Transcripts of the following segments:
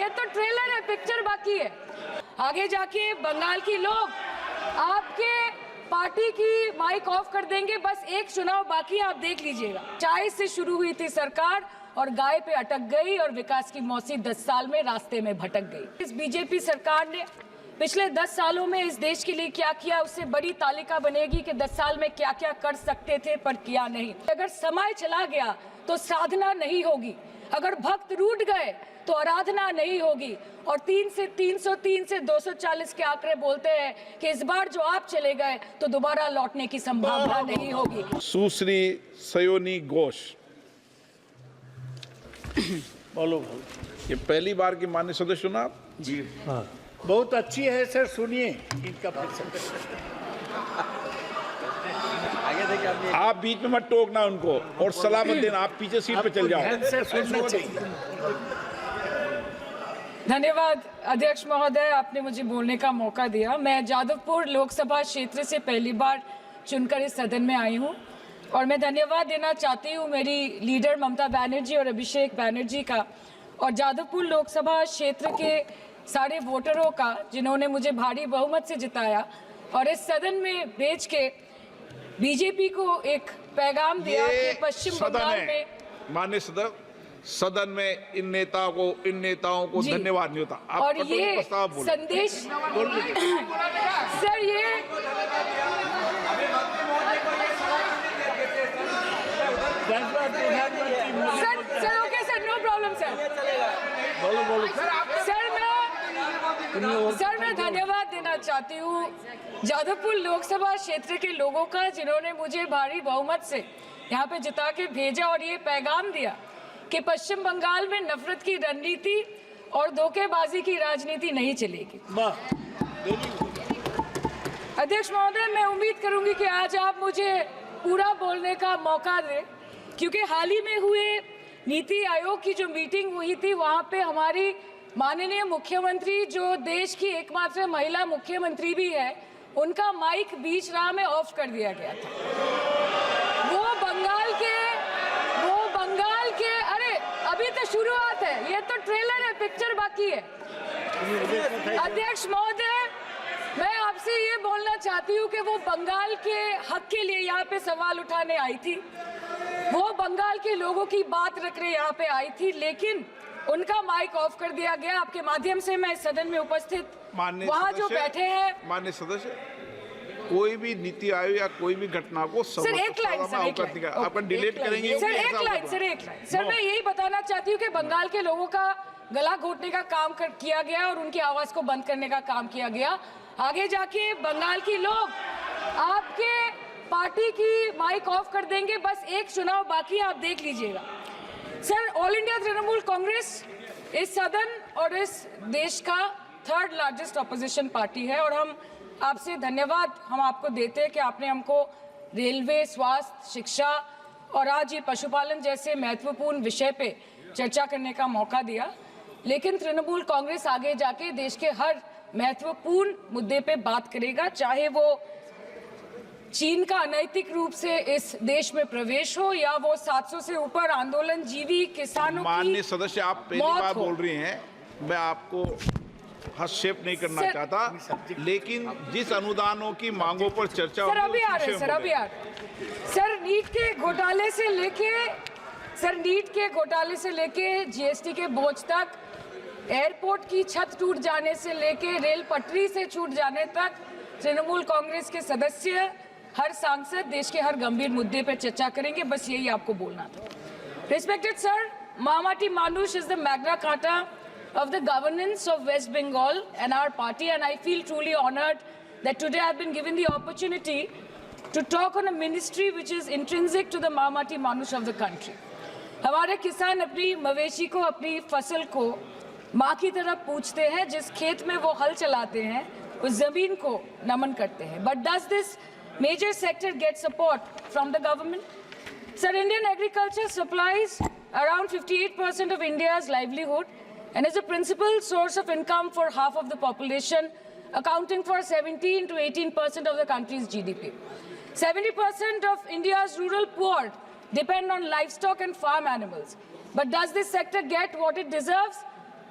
ये तो ट्रेलर है, पिक्चर बाकी है। आगे जाके बंगाल की लोग आपके पार्टी की माइक ऑफ कर देंगे। बस एक चुनाव बाकी है, आप देख लीजिएगा। चाय से शुरू हुई थी सरकार और गाय पे अटक गई और विकास की मौसी 10 साल में रास्ते में भटक गई। इस बीजेपी सरकार ने पिछले 10 सालों में इस देश के लिए क्या किया, उससे बड़ी तालिका बनेगी कि 10 साल में क्या क्या कर सकते थे पर किया नहीं। अगर समय चला गया तो साधना नहीं होगी, अगर भक्त रूठ गए तो आराधना नहीं होगी। और 3 से 303 से 240 के आंकड़े बोलते हैं कि इस बार जो आप चले गए तो दोबारा लौटने की संभावना नहीं होगी। सुश्री सयोनी घोष, बोलो। ये पहली बार की माननीय सदस्य चुनाव जी हाँ, बहुत अच्छी है सर, सुनिए इनका आप बीच में मत टोकना उनको और सलाह मत देना, आप पीछे सीट पे चल जाओ। धन्यवाद अध्यक्ष महोदय, आपने मुझे बोलने का मौका दिया। मैं जादवपुर लोकसभा क्षेत्र से पहली बार चुनकर इस सदन में आई हूं और मैं धन्यवाद देना चाहती हूं मेरी लीडर ममता बनर्जी और अभिषेक बनर्जी का और जादवपुर लोकसभा क्षेत्र के सारे वोटरों का, जिन्होंने मुझे भारी बहुमत से जिताया और इस सदन में भेज के बीजेपी को एक पैगाम दिया कि पश्चिम बंगाल में माननीय सदन में इन नेताओं को धन्यवाद नहीं होता। आप और ये संदेश सर, ये sir okay sir, no problem sir. बोलो सर मैं धन्यवाद देना चाहती हूँ जादवपुर लोकसभा क्षेत्र के लोगों का, जिन्होंने मुझे भारी बहुमत से यहाँ पे जिता के भेजा और ये पैगाम दिया कि पश्चिम बंगाल में नफरत की रणनीति और धोखेबाजी की राजनीति नहीं चलेगी। अध्यक्ष महोदय, मैं उम्मीद करूंगी कि आज आप मुझे पूरा बोलने का मौका दें, क्योंकि हाल ही में हुए नीति आयोग की जो मीटिंग हुई थी, वहां पे हमारी माननीय मुख्यमंत्री, जो देश की एकमात्र महिला मुख्यमंत्री भी है, उनका माइक बीच राह में ऑफ कर दिया गया था। वो बंगाल के अरे अभी तो शुरुआत है, ये तो ट्रेलर है, पिक्चर बाकी है। अध्यक्ष महोदय, मैं आपसे ये बोलना चाहती हूँ कि वो बंगाल के हक के लिए यहाँ पे सवाल उठाने आई थी, वो बंगाल के लोगों की बात रख रहे यहाँ पे आई थी, लेकिन उनका माइक ऑफ कर दिया गया। आपके माध्यम से मैं इस सदन में उपस्थित वहाँ जो बैठे हैं माननीय सदस्य, कोई भी नीति आयोग या कोई भी घटना को आपका डिलीट करेंगे। सर एक लाइन सर, मैं यही बताना चाहती हूँ कि बंगाल के लोगों का गला घोटने का काम किया गया और उनकी आवाज को बंद करने का काम किया गया। आगे जाके बंगाल की लोग आपके पार्टी की माइक ऑफ कर देंगे। बस एक चुनाव बाकी है, आप देख लीजिएगा। Sir, all India Trinamool Congress इस सदन और इस देश का 3rd लार्जेस्ट ऑपोजिशन पार्टी है और हम आपसे धन्यवाद हम आपको देते हैं कि आपने हमको रेलवे, स्वास्थ्य, शिक्षा और आज ये पशुपालन जैसे महत्वपूर्ण विषय पे चर्चा करने का मौका दिया। लेकिन तृणमूल कांग्रेस आगे जाके देश के हर महत्वपूर्ण मुद्दे पे बात करेगा, चाहे वो चीन का अनैतिक रूप से इस देश में प्रवेश हो या वो 700 से ऊपर आंदोलन जीवी किसानों की। माननीय सदस्य, आप पहली बार बोल रही हैं, मैं आपको हस्तक्षेप नहीं करना चाहता, लेकिन जिस अनुदानों की मांगों पर चर्चा सर अभी आ रहे हैं सर, नीट के घोटाले से लेके जीएसटी के बोझ तक, एयरपोर्ट की छत टूट जाने से लेके रेल पटरी से छूट जाने तक, तृणमूल कांग्रेस के सदस्य, हर सांसद देश के हर गंभीर मुद्दे पर चर्चा करेंगे। बस यही आपको बोलना था। Respected sir, Mahamati Manush is the Magna Carta of the governance of West Bengal and our party, and I feel truly honored that today I've been given the opportunity to talk on a ministry which is intrinsic to the Mahamati Manush of the country. हमारे किसान अपनी मवेशी को, अपनी फसल को माँ की तरह पूछते हैं, जिस खेत में वो हल चलाते हैं उस जमीन को नमन करते हैं। But does this major sector get support from the government? Sir, Indian agriculture supplies around 58% of India's livelihood and is a principal source of income for half of the population, accounting for 17 to 18% of the country's GDP. 70% of India's rural poor depend on livestock and farm animals. But does this sector get what it deserves?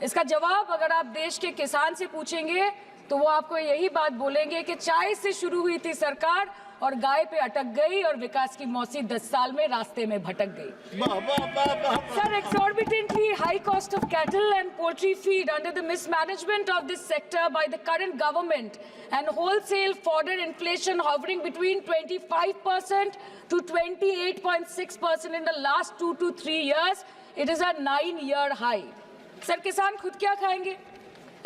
इसका जवाब अगर आप देश के किसान से पूछेंगे तो वो आपको यही बात बोलेंगे कि चाय से शुरू हुई थी सरकार और गाय पे अटक गई और विकास की मौसी 10 साल में रास्ते में भटक गई। Sir, exorbitantly high cost of cattle and poultry feed under the mismanagement of this sector by the current government and wholesale fodder inflation hovering between 25% to 28.6% in the last 2 to 3 years, it is a 9-year high. Sir, किसान खुद क्या खाएंगे?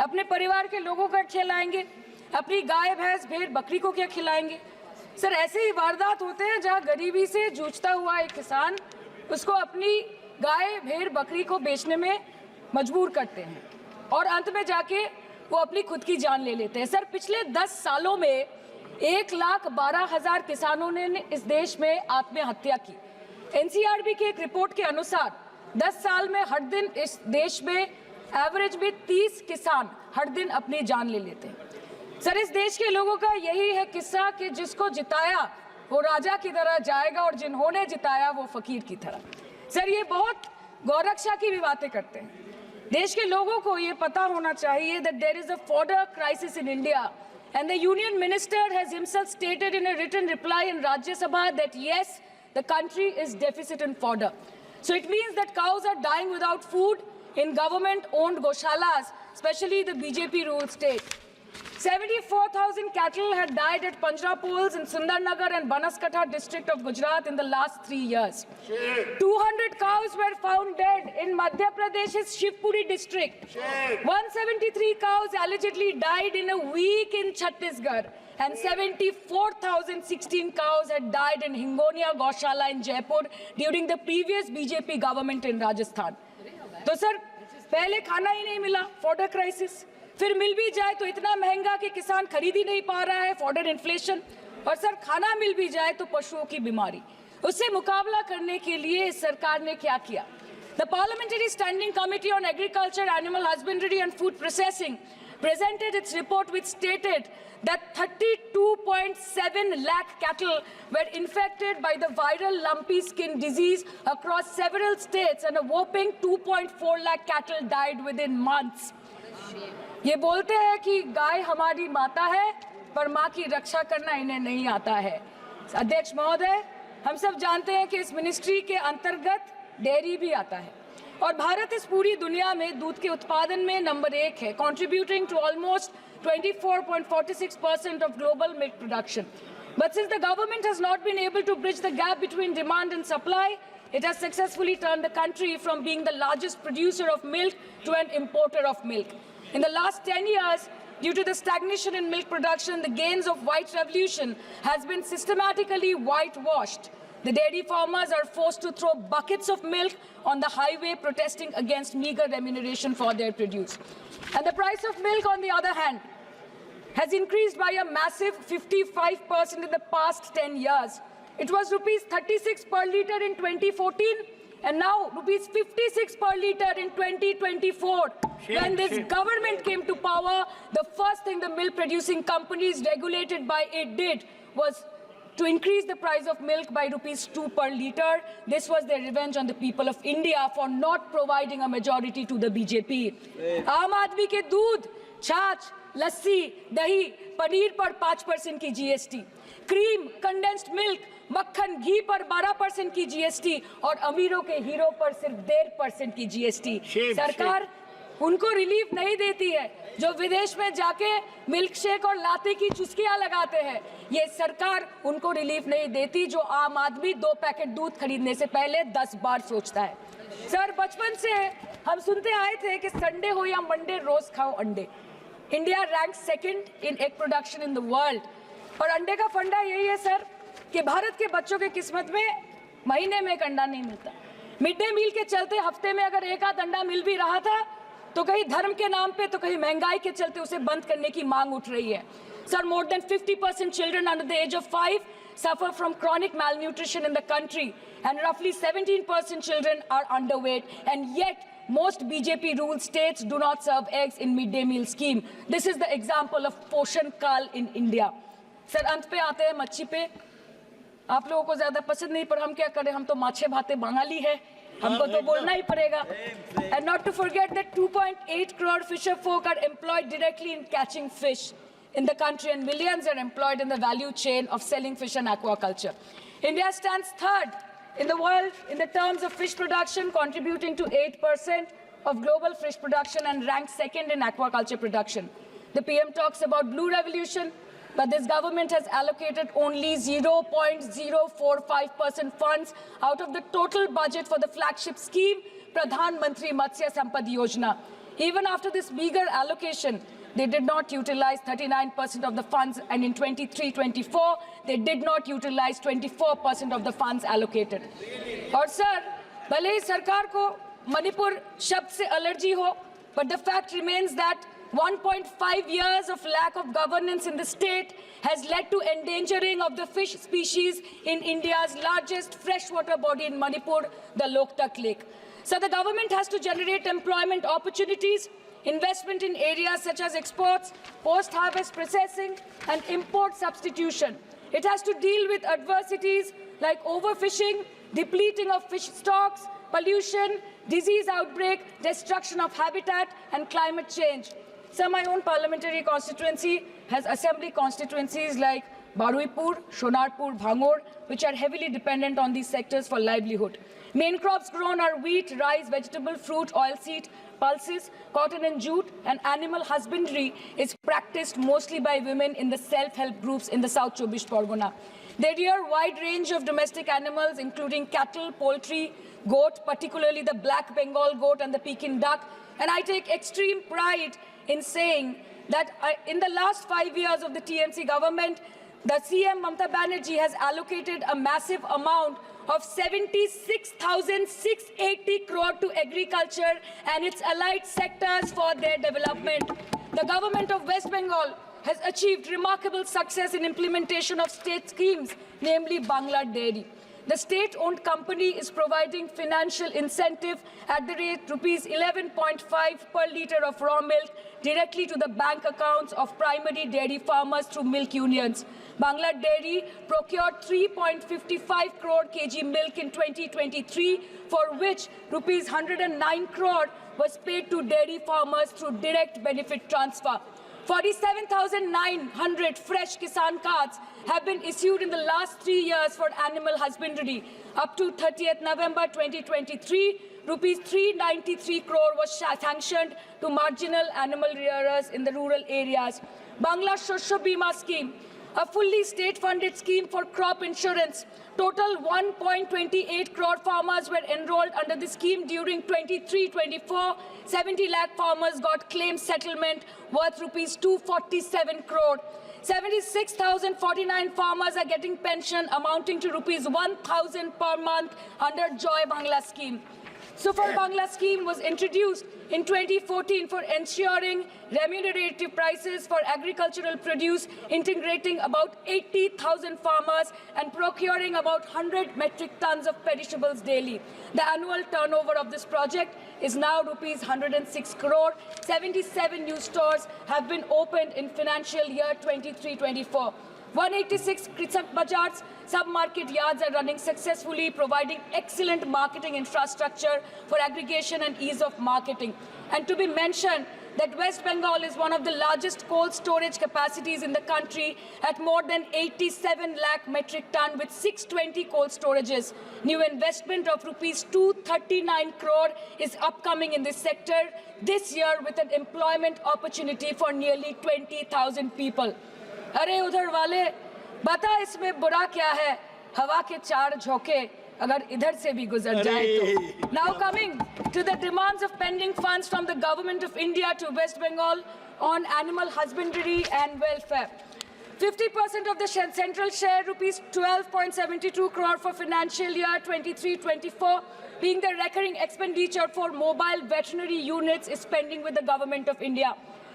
अपने परिवार के लोगों का खिलाएंगे? अपनी गाय भैंस भेड़ बकरी को क्या खिलाएंगे? सर, ऐसे ही वारदात होते हैं जहां गरीबी से जूझता हुआ एक किसान उसको अपनी गाय भेड़ बकरी को बेचने में मजबूर करते हैं और अंत में जाके वो अपनी खुद की जान ले लेते हैं। सर, पिछले 10 सालों में 1,12,000 किसानों ने इस देश में आत्महत्या की। एनसीआरबी की एक रिपोर्ट के अनुसार 10 साल में हर दिन इस देश में एवरेज में 30 किसान हर दिन अपनी जान ले लेते हैं। सर, इस देश के लोगों का यही है किस्सा कि जिसको जिताया वो राजा की तरह जाएगा और जिन्होंने जिताया वो फकीर की तरह। सर, ये बहुत गौरक्षा की भी बातें करते हैं। देश के लोगों को ये पता होना चाहिए that there is a fodder crisis in India and the union minister has himself stated in a written reply in Rajya Sabha that yes, the country is deficit in fodder. So it means that cows are dying without food in government-owned goshalas, especially the BJP-ruled state. 74,000 cattle had died at Panjrapols in Sundarnagar and Banaskantha district of Gujarat in the last 3 years. 200 cows were found dead in Madhya Pradesh's Shivpuri district. 173 cows allegedly died in a week in Chhattisgarh. And 74,016 cows had died in Hingonia Gaushala in Jaipur during the previous BJP government in Rajasthan. तो sir, पहले खाना ही नहीं मिला, fodder crisis, फिर मिल भी जाए तो इतना महंगा कि किसान खरीद ही नहीं पा रहा है, फॉडर इन्फ्लेशन, और सर खाना मिल भी जाए तो पशुओं की बीमारी। उससे मुकाबला करने के लिए इस सरकार ने क्या किया? The Parliamentary Standing Committee on Agriculture, Animal Husbandry and Food Processing presented its report which stated that 32.7 lakh cattle were infected by the viral lumpy skin disease across several states and a whopping 2.4 lakh cattle died within months. ये बोलते हैं कि गाय हमारी माता है पर माँ की रक्षा करना इन्हें नहीं आता है। अध्यक्ष महोदय, हम सब जानते हैं कि इस मिनिस्ट्री के अंतर्गत डेयरी भी आता है और भारत इस पूरी दुनिया में दूध के उत्पादन में नंबर 1 है, contributing to almost 24.46% of global milk production. But since the government has not been able to bridge the gap between demand and supply, it has successfully turned the country from being the largest producer of milk to an importer of milk. In the last 10 years, due to the stagnation in milk production, the gains of white revolution has been systematically whitewashed. The dairy farmers are forced to throw buckets of milk on the highway protesting against meager remuneration for their produce. And the price of milk, on the other hand, has increased by a massive 55% in the past 10 years. It was rupees 36 per litre in 2014 and now rupees 56 per litre in 2024. When this government came to power, the first thing the milk producing companies regulated by it did was to increase the price of milk by rupees 2 per litre. This was their revenge on the people of India for not providing a majority to the BJP. आम आदमी के दूध, छाछ, लस्सी, दही, पनीर पर 5% की GST, cream, condensed milk, मक्खन, घी पर 12% की GST और अमीरों के हीरो पर सिर्फ 1.5% की GST। सरकार उनको रिलीफ नहीं देती है जो विदेश में जाके मिल्क शेक और लाते की चुस्कियां लगाते हैं। ये सरकार उनको रिलीफ नहीं देती जो आम आदमी 2 पैकेट दूध खरीदने से पहले 10 बार सोचता है। सर, बचपन से हम सुनते आए थे कि संडे हो या मंडे रोज खाओ अंडे। India rank 2nd in egg production in the world और अंडे का फंडा यही है सर कि भारत के बच्चों के किस्मत में महीने में एक अंडा नहीं मिलता। मिड डे मील के चलते हफ्ते में अगर एक आध अंडा मिल भी रहा था तो कहीं धर्म के नाम पे तो कहीं महंगाई के चलते उसे बंद करने की मांग उठ रही है। Sir, more than 50% children under the age of 5 suffer from chronic malnutrition in the country and roughly 17% children are underweight, and yet most BJP-ruled states do not serve eggs in mid-day meal scheme. This is the example of Poshan Kal in India. Sir, अंत पे आते हैं मच्छी पे। आप लोगों को ज़्यादा पसंद नहीं पर हम क्या करें, हम तो माछे भाते बंगाली है। हमको तो बोलना ही पड़ेगा. And not to forget that 2.8 crore fisher folk are employed directly in catching fish in the country, and millions are employed in the value chain of selling fish and aquaculture. India stands third in the world in the terms of fish production, contributing to 8% of global fish production and ranked second in aquaculture production. The PM talks about blue revolution, but this government has allocated only 0.045% funds out of the total budget for the flagship scheme, Pradhan Mantri Matsya Sampad Yojana. Even after this meager allocation, they did not utilize 39% of the funds, and in 23-24, they did not utilize 24% of the funds allocated. और sir, भले ही सरकार को मणिपुर शब्द से allergy हो, but the fact remains that 1.5 years of lack of governance in the state has led to endangering of the fish species in India's largest freshwater body in Manipur, the Loktak Lake. So the government has to generate employment opportunities, investment in areas such as exports, post-harvest processing, and import substitution. It has to deal with adversities like overfishing, depleting of fish stocks, pollution, disease outbreak, destruction of habitat, and climate change. So my own parliamentary constituency has assembly constituencies like Baruipur, Shonarpur, Bhangor, which are heavily dependent on these sectors for livelihood. Main crops grown are wheat, rice, vegetable, fruit, oilseed, pulses, cotton and jute, and animal husbandry is practiced mostly by women in the self-help groups in the South Chobbish Pargona. They rear a wide range of domestic animals, including cattle, poultry, goat, particularly the black Bengal goat and the Peking duck. And I take extreme pride in saying that in the last 5 years of the TMC government, the CM Mamata Banerjee has allocated a massive amount of 76,680 crore to agriculture and its allied sectors for their development. The government of West Bengal has achieved remarkable success in implementation of state schemes, namely Bangla Dairy. The state-owned company is providing financial incentive at the rate rupees 11.5 per litre of raw milk directly to the bank accounts of primary dairy farmers through milk unions. Bangla Dairy procured 3.55 crore kg milk in 2023, for which rupees 109 crore was paid to dairy farmers through direct benefit transfer. 47,900 fresh Kisan cards have been issued in the last 3 years for animal husbandry. Up to 30th November 2023, rupees 393 crore was sanctioned to marginal animal rearers in the rural areas. Bangla Shosho Bima scheme, a fully state-funded scheme for crop insurance. Total 1.28 crore farmers were enrolled under the scheme during 23-24. 70 lakh farmers got claim settlement worth rupees 247 crore. 76,049 farmers are getting pension amounting to rupees 1,000 per month under Joy Bangla scheme. Super Bangla scheme was introduced in 2014 for ensuring remunerative prices for agricultural produce, integrating about 80,000 farmers and procuring about 100 metric tons of perishables daily. The annual turnover of this project is now rupees 106 crore. 77 new stores have been opened in financial year 23-24. 186 Krisak Bazars sub-market yards are running successfully, providing excellent marketing infrastructure for aggregation and ease of marketing. And to be mentioned that West Bengal is one of the largest cold storage capacities in the country at more than 87 lakh metric ton with 620 cold storages. New investment of rupees 239 crore is upcoming in this sector this year with an employment opportunity for nearly 20,000 people. अरे उधर वाले बता इसमें बुरा क्या है, हवा के चार झोंके अगर इधर से भी गुजर जाए तो. Now coming to the demands of pending funds from the government of India to West Bengal on animal husbandry and welfare. 50% of the central share, rupees 12.72 crore for financial year 23-24, being the recurring expenditure for mobile veterinary units, is pending with the government of India.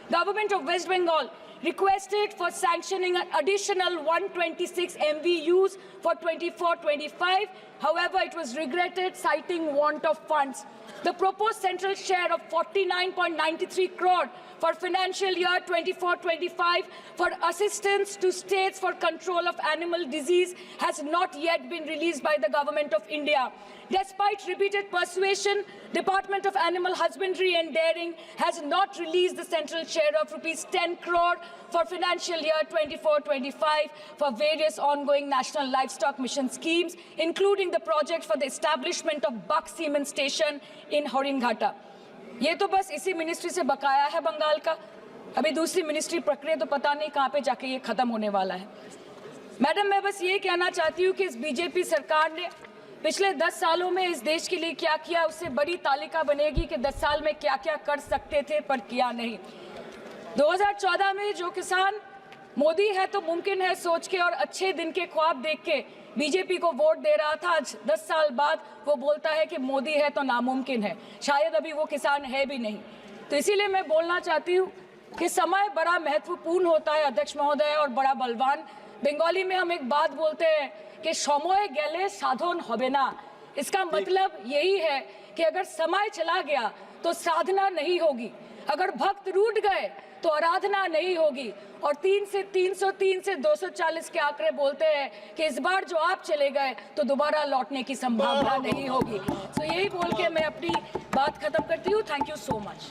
Government of West Bengal requested for sanctioning an additional 126 MVUs for 24-25. However, it was regretted, citing want of funds. The proposed central share of 49.93 crore for financial year 24-25 for assistance to states for control of animal disease has not yet been released by the Government of India. Despite repeated persuasion, Department of Animal Husbandry and Dairying has not released the central share of rupees 10 crore for financial year 24-25 for various ongoing National Livestock Mission schemes, including the project for the establishment of Buck Semen Station in Horinghatta. ये तो बस इसी ministry से बकाया है बंगाल का। अभी दूसरी मिनिस्ट्री प्रक्रिया तो पता नहीं कहाँ पे जाके ये खत्म होने वाला है। मैडम, मैं बस ये कहना चाहती हूँ कि इस बीजेपी सरकार ने पिछले 10 सालों में इस देश के लिए क्या किया, उससे बड़ी तालिका बनेगी कि 10 साल में क्या क्या कर सकते थे पर किया नहीं। 2014 में जो किसान मोदी है तो मुमकिन है सोच के और अच्छे दिन के ख्वाब देख के बीजेपी को वोट दे रहा था, आज 10 साल बाद वो बोलता है कि मोदी है तो नामुमकिन है। शायद अभी वो किसान है भी नहीं। तो इसीलिए मैं बोलना चाहती हूँ कि समय बड़ा महत्वपूर्ण होता है अध्यक्ष महोदय, और बड़ा बलवान। बंगाली में हम एक बात बोलते हैं कि समय गेले साधन होबे ना। इसका मतलब यही है कि अगर समय चला गया तो साधना नहीं होगी, अगर भक्त रूठ गए तो आराधना नहीं होगी। और 3 से 303 से 240 के आंकड़े बोलते हैं कि इस बार जो आप चले गए तो दोबारा लौटने की संभावना नहीं होगी। तो यही बोल के मैं अपनी बात खत्म करती हूँ। Thank you so much.